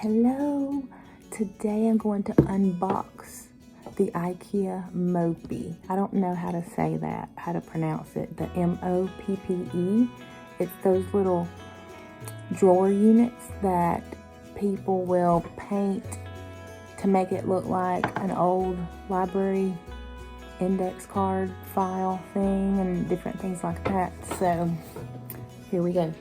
Hello, today I'm going to unbox the IKEA Moppe. I don't know how to say that, how to pronounce it, the M-O-P-P-E. It's those little drawer units that people will paint to make it look like an old library index card file thing and different things like that. So here we go.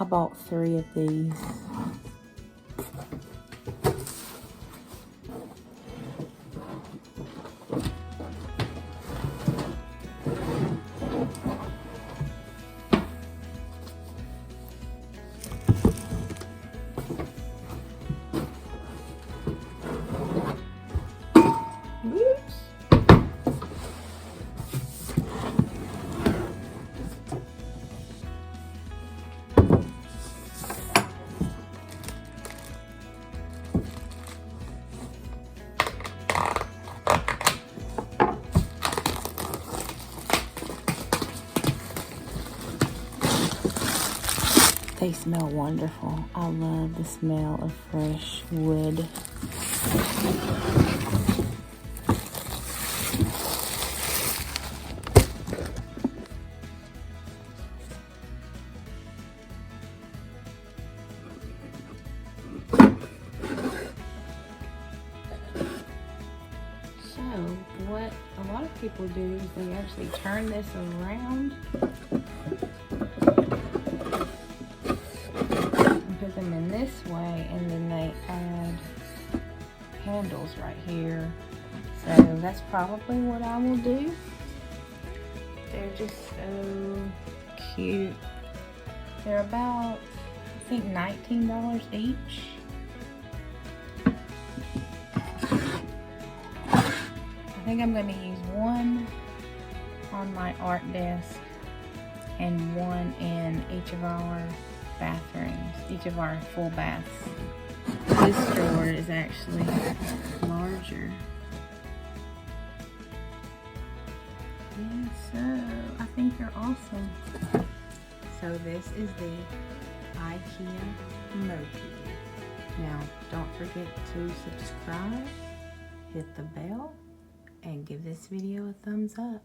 I bought 3 of these. They smell wonderful. I love the smell of fresh wood. So what a lot of people do is they actually turn this around and put them in this way, and then they add handles right here. So that's probably what I will do. They're just so cute. They're about, I think, $19 each. I think I'm going to use one on my art desk and one in each of our bathrooms, each of our full baths. This drawer is actually larger. And so I think they're awesome. So this is the IKEA Moppe. Now don't forget to subscribe, hit the bell, and give this video a thumbs up.